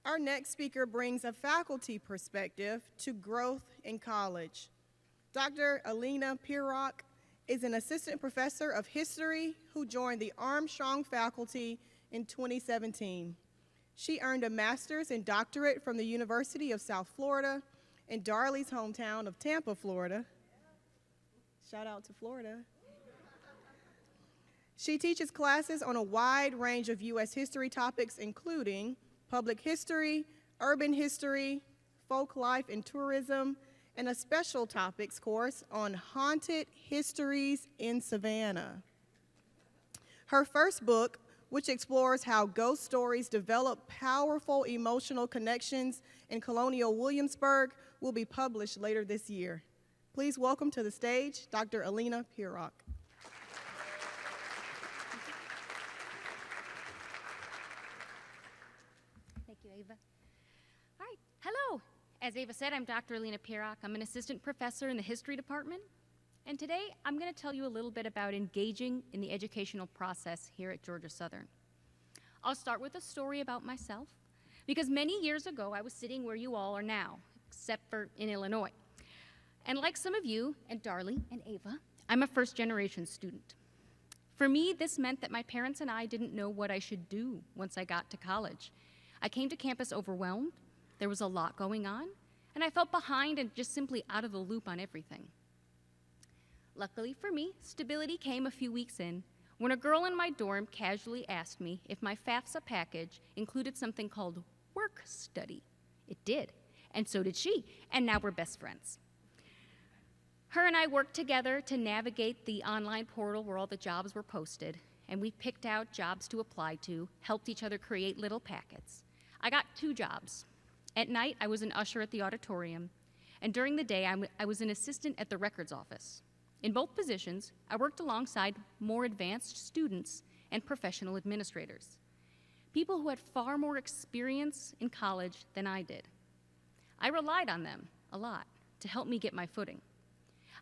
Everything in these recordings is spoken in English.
Our next speaker brings a faculty perspective to growth in college. Dr. Alena Pirok is an assistant professor of history who joined the Armstrong faculty in 2017. She earned a master's and doctorate from the University of South Florida in Darley's hometown of Tampa, Florida. Shout out to Florida. She teaches classes on a wide range of U.S. history topics, including public history, urban history, folk life and tourism, and a special topics course on haunted histories in Savannah. Her first book, which explores how ghost stories develop powerful emotional connections in colonial Williamsburg, will be published later this year. Please welcome to the stage Dr. Alena Pirok. Thank you, Ava. All right, hello. As Ava said, I'm Dr. Alena Pirok. I'm an assistant professor in the history department. And today, I'm going to tell you a little bit about engaging in the educational process here at Georgia Southern. I'll start with a story about myself, because many years ago, I was sitting where you all are now, except for in Illinois. And like some of you, and Darley and Ava, I'm a first-generation student. For me, this meant that my parents and I didn't know what I should do once I got to college. I came to campus overwhelmed, there was a lot going on, and I felt behind and just simply out of the loop on everything. Luckily for me, stability came a few weeks in when a girl in my dorm casually asked me if my FAFSA package included something called work study. It did, and so did she, and now we're best friends. Her and I worked together to navigate the online portal where all the jobs were posted, and we picked out jobs to apply to, helped each other create little packets. I got 2 jobs. At night, I was an usher at the auditorium, and during the day, I was an assistant at the records office. In both positions, I worked alongside more advanced students and professional administrators, people who had far more experience in college than I did. I relied on them a lot to help me get my footing.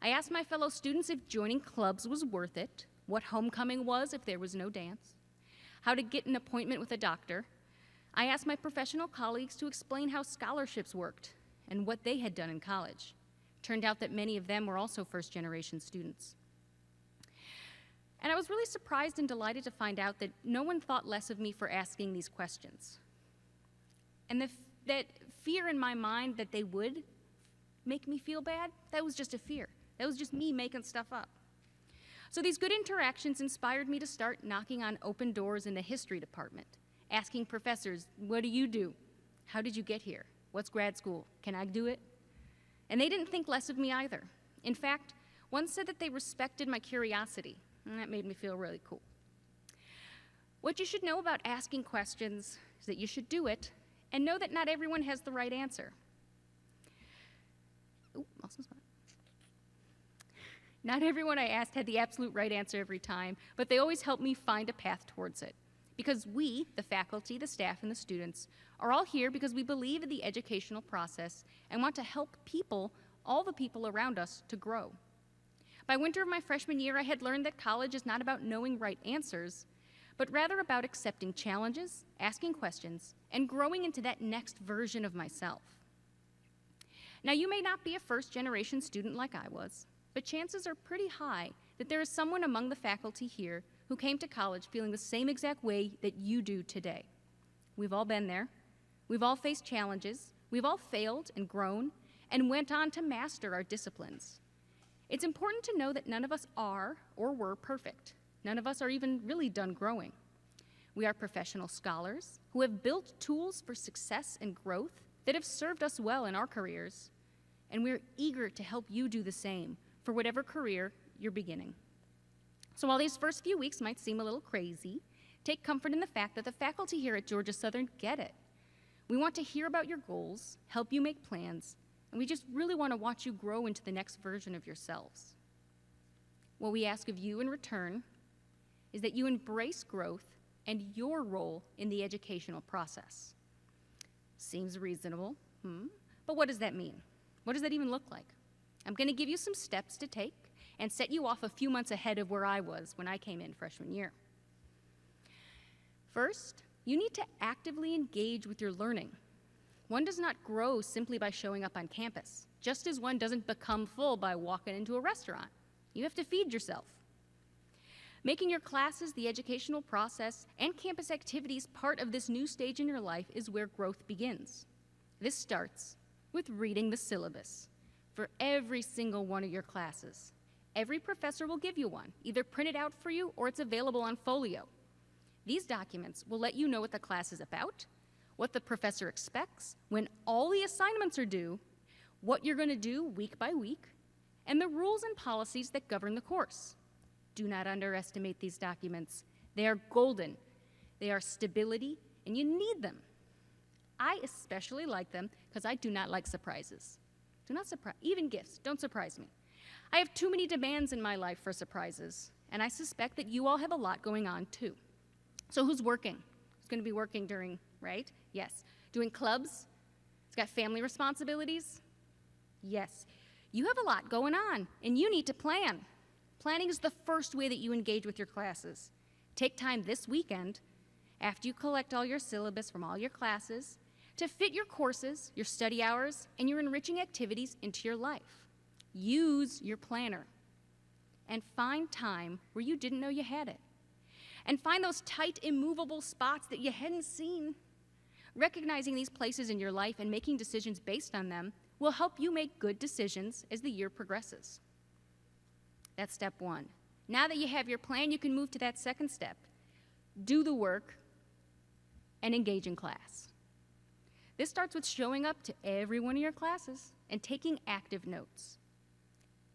I asked my fellow students if joining clubs was worth it, what homecoming was if there was no dance, how to get an appointment with a doctor. I asked my professional colleagues to explain how scholarships worked and what they had done in college. Turned out that many of them were also first-generation students. And I was really surprised and delighted to find out that no one thought less of me for asking these questions. And that fear in my mind that they would make me feel bad, that was just a fear. That was just me making stuff up. So these good interactions inspired me to start knocking on open doors in the history department, asking professors, what do you do? How did you get here? What's grad school? Can I do it? And they didn't think less of me either. In fact, one said that they respected my curiosity, and that made me feel really cool. What you should know about asking questions is that you should do it, and know that not everyone has the right answer. Ooh, lost my spot. Not everyone I asked had the absolute right answer every time, but they always helped me find a path towards it. Because we, the faculty, the staff, and the students, are all here because we believe in the educational process and want to help people, all the people around us, to grow. By winter of my freshman year, I had learned that college is not about knowing right answers, but rather about accepting challenges, asking questions, and growing into that next version of myself. Now, you may not be a first-generation student like I was, but chances are pretty high that there is someone among the faculty here who came to college feeling the same exact way that you do today. We've all been there. We've all faced challenges. We've all failed and grown and went on to master our disciplines. It's important to know that none of us are or were perfect. None of us are even really done growing. We are professional scholars who have built tools for success and growth that have served us well in our careers, and we're eager to help you do the same for whatever career you're beginning. So while these first few weeks might seem a little crazy, take comfort in the fact that the faculty here at Georgia Southern get it. We want to hear about your goals, help you make plans, and we just really want to watch you grow into the next version of yourselves. What we ask of you in return is that you embrace growth and your role in the educational process. Seems reasonable, but what does that mean? What does that even look like? I'm going to give you some steps to take and set you off a few months ahead of where I was when I came in freshman year. First, you need to actively engage with your learning. One does not grow simply by showing up on campus, just as one doesn't become full by walking into a restaurant. You have to feed yourself. Making your classes, the educational process, and campus activities part of this new stage in your life is where growth begins. This starts with reading the syllabus for every single one of your classes. Every professor will give you one, either printed out for you or it's available on folio. These documents will let you know what the class is about, what the professor expects, when all the assignments are due, what you're going to do week by week, and the rules and policies that govern the course. Do not underestimate these documents. They are golden. They are stability, and you need them. I especially like them because I do not like surprises. Do not surprise, even gifts, don't surprise me. I have too many demands in my life for surprises, and I suspect that you all have a lot going on too. So who's working? Who's going to be working during, right? Yes. Doing clubs? Who's got family responsibilities? Yes. You have a lot going on, and you need to plan. Planning is the first way that you engage with your classes. Take time this weekend, after you collect all your syllabus from all your classes, to fit your courses, your study hours, and your enriching activities into your life. Use your planner, and find time where you didn't know you had it. And find those tight, immovable spots that you hadn't seen. Recognizing these places in your life and making decisions based on them will help you make good decisions as the year progresses. That's step one. Now that you have your plan, you can move to that second step. Do the work and engage in class. This starts with showing up to every one of your classes and taking active notes.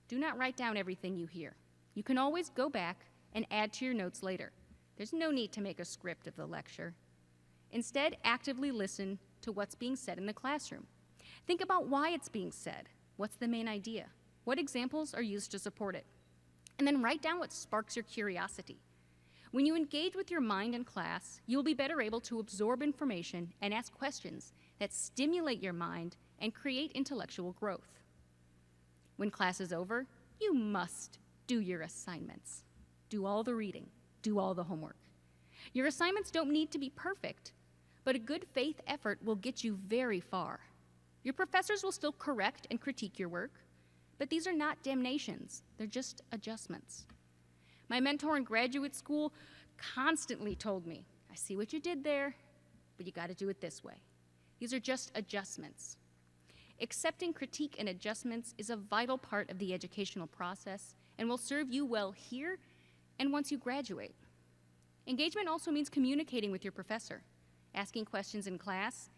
Do not write down everything you hear. You can always go back and add to your notes later. There's no need to make a script of the lecture. Instead, actively listen to what's being said in the classroom. Think about why it's being said. What's the main idea? What examples are used to support it? And then write down what sparks your curiosity. When you engage with your mind in class, you'll be better able to absorb information and ask questions that stimulate your mind and create intellectual growth. When class is over, you must do your assignments. Do all the reading. Do all the homework. Your assignments don't need to be perfect, but a good faith effort will get you very far. Your professors will still correct and critique your work, but these are not damnations. They're just adjustments. My mentor in graduate school constantly told me, I see what you did there, but you got to do it this way. These are just adjustments. Accepting critique and adjustments is a vital part of the educational process and will serve you well here and once you graduate. Engagement also means communicating with your professor, asking questions in class,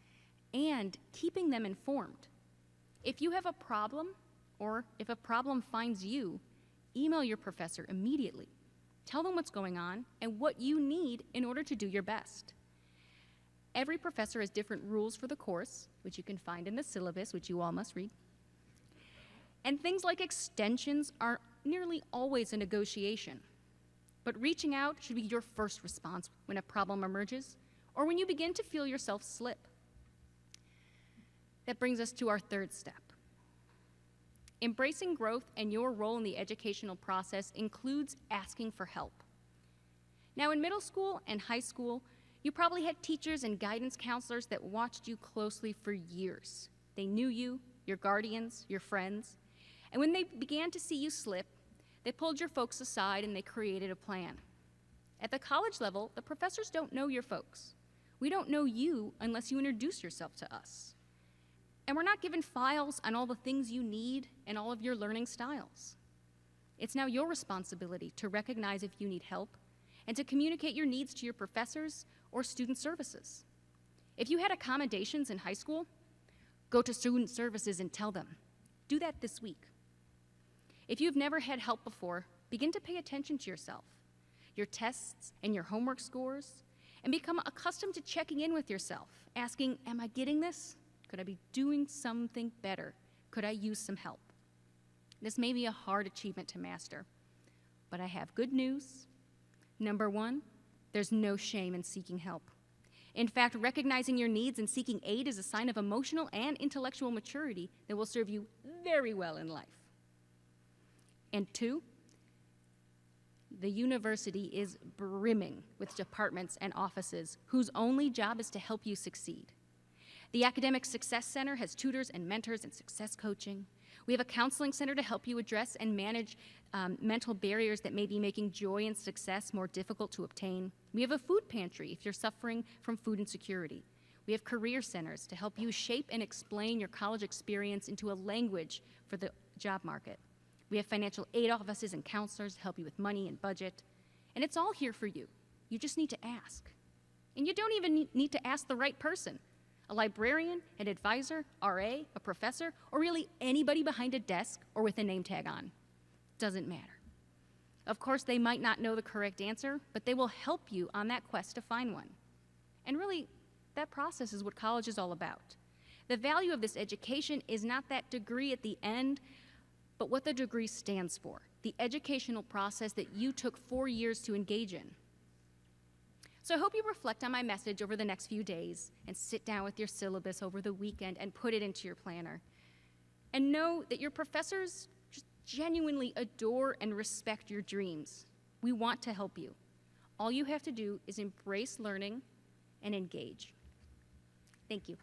and keeping them informed. If you have a problem, or if a problem finds you, email your professor immediately. Tell them what's going on and what you need in order to do your best. Every professor has different rules for the course, which you can find in the syllabus, which you all must read. And things like extensions are nearly always a negotiation. But reaching out should be your first response when a problem emerges or when you begin to feel yourself slip. That brings us to our third step. Embracing growth and your role in the educational process includes asking for help. Now, in middle school and high school, you probably had teachers and guidance counselors that watched you closely for years. They knew you, your guardians, your friends, and when they began to see you slip, they pulled your folks aside and they created a plan. At the college level, the professors don't know your folks. We don't know you unless you introduce yourself to us. And we're not given files on all the things you need and all of your learning styles. It's now your responsibility to recognize if you need help and to communicate your needs to your professors or student services. If you had accommodations in high school, go to student services and tell them. Do that this week. If you've never had help before, begin to pay attention to yourself, your tests and your homework scores, and become accustomed to checking in with yourself, asking, am I getting this? Could I be doing something better? Could I use some help? This may be a hard achievement to master, but I have good news. Number one, there's no shame in seeking help. In fact, recognizing your needs and seeking aid is a sign of emotional and intellectual maturity that will serve you very well in life. And two, the university is brimming with departments and offices whose only job is to help you succeed. The Academic Success Center has tutors and mentors and success coaching. We have a counseling center to help you address and manage mental barriers that may be making joy and success more difficult to obtain. We have a food pantry if you're suffering from food insecurity. We have career centers to help you shape and explain your college experience into a language for the job market. We have financial aid offices and counselors to help you with money and budget. And it's all here for you. You just need to ask. And you don't even need to ask the right person. A librarian, an advisor, RA, a professor, or really anybody behind a desk or with a name tag on. Doesn't matter. Of course, they might not know the correct answer, but they will help you on that quest to find one. And really, that process is what college is all about. The value of this education is not that degree at the end, but what the degree stands for, the educational process that you took 4 years to engage in. So I hope you reflect on my message over the next few days and sit down with your syllabus over the weekend and put it into your planner. And know that your professors just genuinely adore and respect your dreams. We want to help you. All you have to do is embrace learning and engage. Thank you.